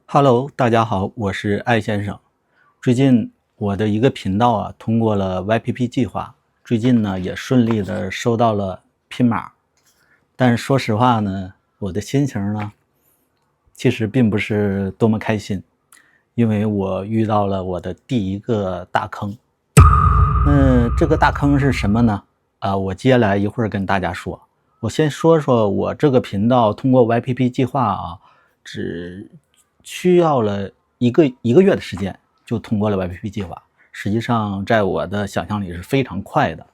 Hello，大家好，我是艾先生。最近我的一個頻道通過了 YPP 計劃，最近呢也順利的收到了PIN碼。但是說實話呢，我的心情呢其實並不是多麼開心，因為我遇到了我的第一個大坑。這個大坑是什麼呢？我接下來一會兒跟大家說。我先說說我這個頻道通過 YPP 計劃只需要了一個月的時間就通過了 YPP 計劃，實際上在我的想象裡是非常快的。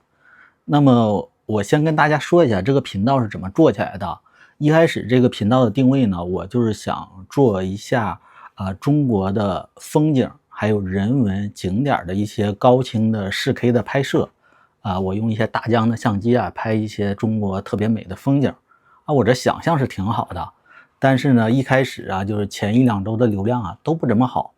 那麼我先跟大家說一下這個頻道是怎麼做起来的。一開始這個頻道的定位呢，我就是想做一下中國的風景還有人文景點的一些高清的 4K 的拍攝我用一些大疆的相机拍一些中国特別美的風景我这想象是挺好的。但是呢，一開始就是前1-2周的流量都不怎麼好。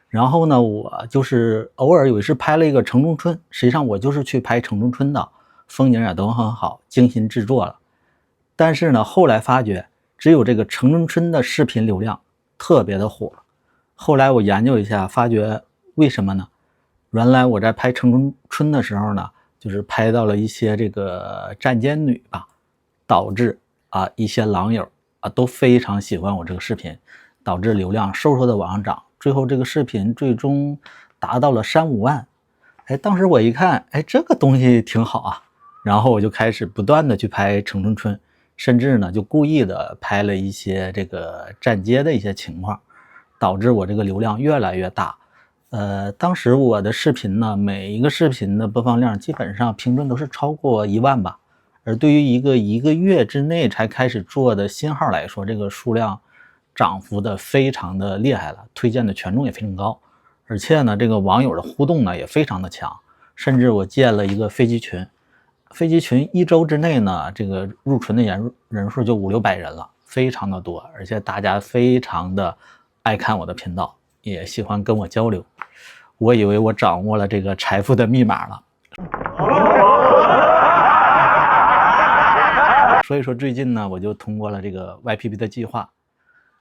然後呢，我就是偶爾有一次拍了一個城中村，實際上我就是去拍城中村的，風景也都很好，精心制作了。但是呢，後來發覺只有這個城中村的視頻流量特別的火。後來我研究一下，發覺為什麼呢？原來我在拍城中村的時候呢，就是拍到了一些這個站街女吧，導致一些狼友都非常喜歡我這個視頻，導致流量嗖嗖的往上漲，最後這個視頻最終達到了3-5萬。當時我一看，這個東西挺好然後我就開始不斷的去拍城中村，甚至呢就故意的拍了一些这個站街的一些情況，導致我這個流量越來越大。當時我的視頻呢，每一個視頻的播放量基本上平均都是超過1萬吧。而對於一個月之內才開始做的新號來說，這個數量漲幅的非常的厲害了，推薦的权重也非常高，而且呢，這個網友的互動呢也非常的強，甚至我建了一個飞机群1周之內呢，這個入群的人數就500-600人了，非常的多，而且大家非常的愛看我的頻道，也喜歡跟我交流。我以為我掌握了這個財富的密碼了。所以說最近呢，我就通過了這個 YPP 的計劃。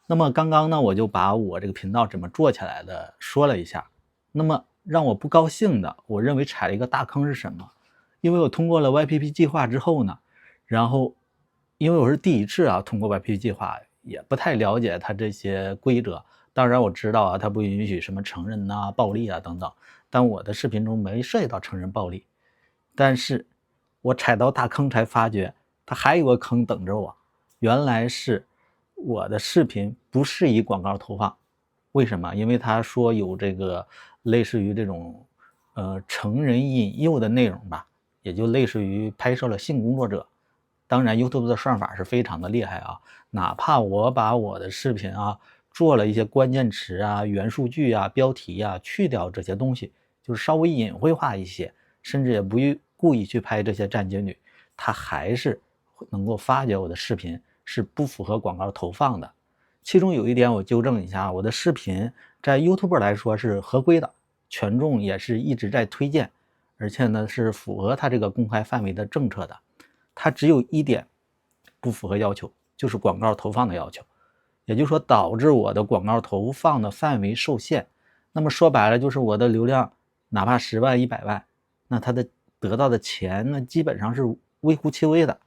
那麼剛剛呢，我就把我這個頻道怎麼做起來的說了一下。那麼讓我不高興的，我認為踩了一個大坑是什麼？因為我通過了 YPP 計劃之後呢，然後因為我是第一次通過 YPP 計劃，也不太了解它這些規則。當然我知道它不允許什麼成人暴力等等，但我的視頻中沒涉及到成人暴力。但是我踩到大坑才發覺它還有個坑等着我，原來是我的視頻不適宜廣告投放。為什麼？因為他說有這個類似於這種成人引誘的內容吧，也就類似於拍攝了性工作者。當然 YouTube 的算法是非常的厲害哪怕我把我的視頻做了一些關鍵詞元数據標題去掉這些東西，就是稍微隱晦化一些，甚至也不故意去拍這些站街女，它還是能夠發觉我的視頻是不符合廣告投放的。其中有一點我糾正一下，我的視頻在 YouTube 來說是合規的，權重也是一直在推薦，而且呢是符合它這個公開範圍的政策的。它只有一點不符合要求，就是廣告投放的要求，也就是說導致我的廣告投放的範圍受限。那麼說白了就是我的流量哪怕10萬100萬，那它的得到的錢呢基本上是微乎其微的。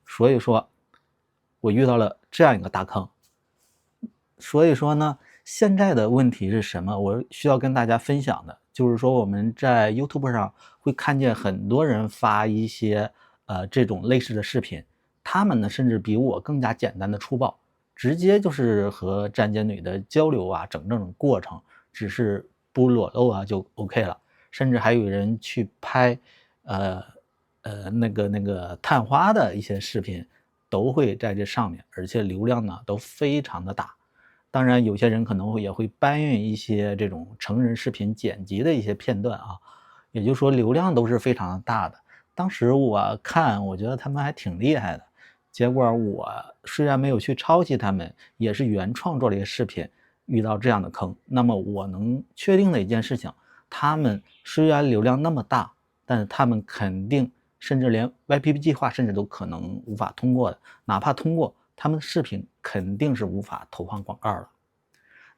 所以說我遇到了這樣一個大坑。所以說呢，现在的問題是什麼？我需要跟大家分享的就是說，我們在 YouTube 上會看見很多人發一些這種類似的視頻，他們呢甚至比我更加簡單的粗暴，直接就是和站街女的交流整这种过程，只是不裸露就 OK 了。甚至還有人去拍那個探花的一些視頻，都會在這上面，而且流量呢都非常的大。當然有些人可能也會搬運一些這種成人視頻剪輯的一些片段也就是說流量都是非常的大的。當時我看我覺得他們還挺厲害的，結果我雖然沒有去抄襲他們，也是原創做了一些視頻，遇到這樣的坑。那麼我能確定的一件事情，他們雖然流量那麼大，但是他們肯定甚至連 YPP 計劃甚至都可能無法通過的，哪怕通過他們的視頻肯定是無法投放廣告的。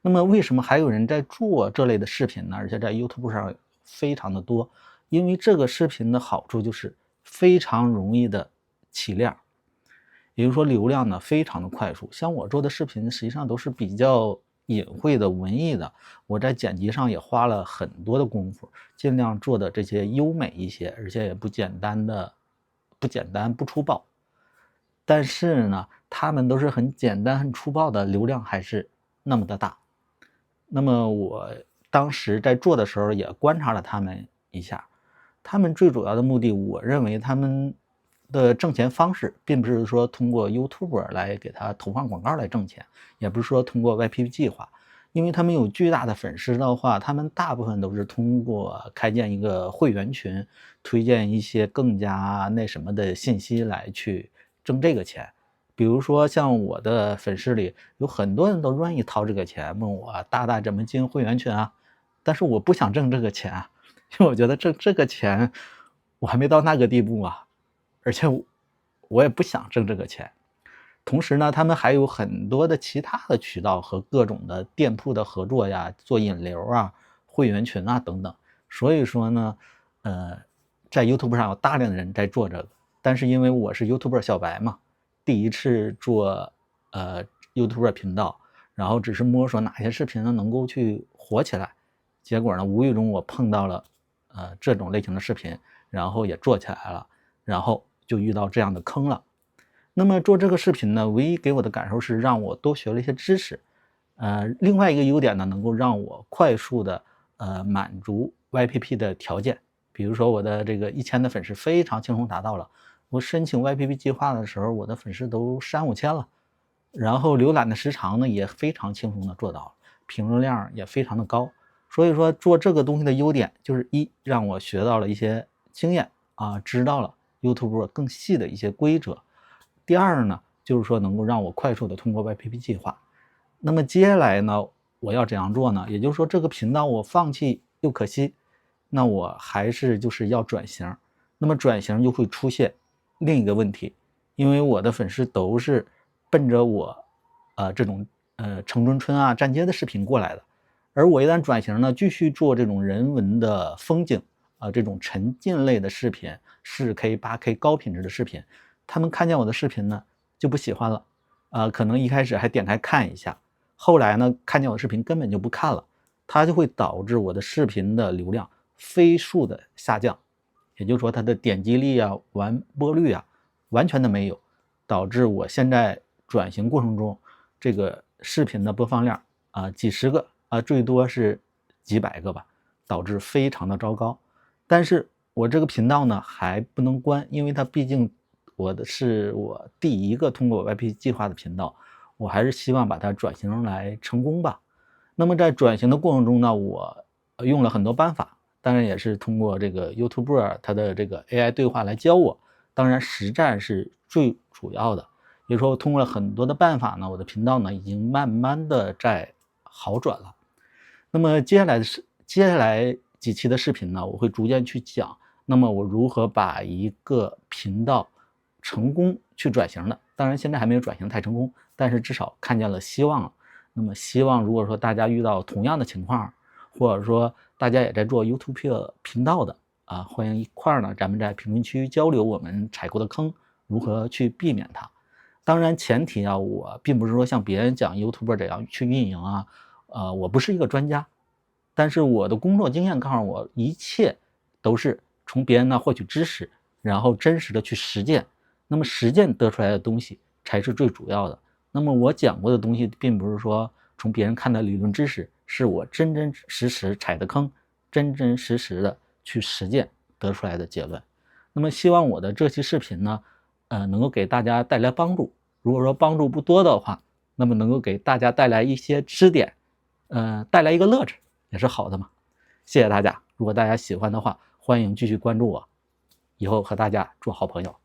那麼為什麼還有人在做這類的視頻呢？而且在 YouTube 上非常的多，因為這個視頻的好處就是非常容易的起量，也就是說流量呢非常的快速。像我做的視頻實際上都是比較隱晦的文艺的，我在剪辑上也花了很多的功夫，盡量做的这些優美一些，而且也不简单不粗暴。但是呢，他們都是很简单很粗暴的，流量還是那么的大。那麼我当时在做的时候也觀察了他們一下，他們最主要的目的，我認為他們的掙錢方式並不是說通過 YouTube 來給他投放廣告來掙錢，也不是說通過 YPP 計劃，因為他們有巨大的粉絲的話，他們大部分都是通過開建一個會員群，推薦一些更加那什麼的信息來去掙這個錢。比如說像我的粉絲裡有很多人都願意掏這個錢，問我大怎麼進會員群啊？但是我不想掙這個錢啊，因為我覺得掙這個錢我還沒到那個地步啊，而且我也不想掙這個錢。同時呢，他們還有很多的其他的渠道和各種的店鋪的合作呀，做引流啊、會員群啊等等。所以說呢，在 YouTube 上有大量的人在做這個，但是因為我是 YouTuber 小白嘛，第一次做YouTuber 頻道，然後只是摸索哪些視頻呢能夠去火起來，結果呢無意中我碰到了這種類型的視頻，然後也做起来了，然後就遇到這樣的坑了。那麼做這個視頻呢，唯一給我的感受是讓我多學了一些知識，另外一個優點呢，能夠讓我快速的滿足 YPP 的條件，比如說我的這個1000的粉絲非常輕鬆達到了。我申請 YPP 計劃的時候，我的粉絲都3、5千了，然後瀏覽的時長呢也非常輕鬆的做到了，評論量也非常的高。所以說做這個東西的優點就是一，讓我學到了一些經驗啊，知道了 YouTube 更細的一些規則。第二呢，就是說能夠讓我快速的通過 YPP 計劃。那麼接下來呢，我要怎樣做呢？也就是說這個頻道我放棄又可惜，那我還是就是要轉型。那麼轉型又會出現另一個問題，因為我的粉絲都是奔着我這種城中村啊站街的視頻過來的，而我一旦轉型呢，繼續做這種人文的風景這種沉浸類的視頻，4K、8K 高品質的視頻，他們看見我的視頻呢就不喜歡了，可能一開始還點開看一下，後來呢看見我的視頻根本就不看了，它就会導致我的視頻的流量飛速的下降。也就是說它的點擊率啊、完播率啊完全的沒有，導致我現在轉型過程中這個視頻的播放量幾十個最多是幾百個吧，導致非常的糟糕。但是我這個頻道呢還不能關，因為它畢竟是我第一個通過 YPP 計劃的頻道，我還是希望把它轉型來成功吧。那麼在轉型的過程中呢，我用了很多辦法，當然也是通過這個 YouTuber 它的這個 AI 對話來教我，當然實戰是最主要的。也就是說通過了很多的辦法呢，我的頻道呢已經慢慢的在好轉了。那麼接下來幾期的視頻呢，我會逐漸去講，那麼我如何把一個頻道成功去轉型的。當然現在還沒有轉型太成功，但是至少看見了希望了。那麼希望如果說大家遇到同樣的情況，或者說大家也在做 YouTube 頻道的歡迎一塊兒呢，咱們在評論區交流我們踩過的坑如何去避免它。當然前提我並不是說像別人講 YouTuber 怎樣去運營我不是一個專家，但是我的工作經驗告訴我，一切都是從別人那獲取知識，然後真實的去實踐，那麼實踐得出來的東西才是最主要的。那麼我講過的東西並不是說從別人看的理論知識，是我真真實實踩的坑，真真實實的去實踐得出來的結論。那麼希望我的這期視頻呢能夠給大家帶來幫助。如果說幫助不多的話，那麼能夠給大家帶來一些支點，帶來一個樂子也是好的嘛。謝謝大家，如果大家喜歡的話，歡迎繼續關注我，以後和大家做好朋友。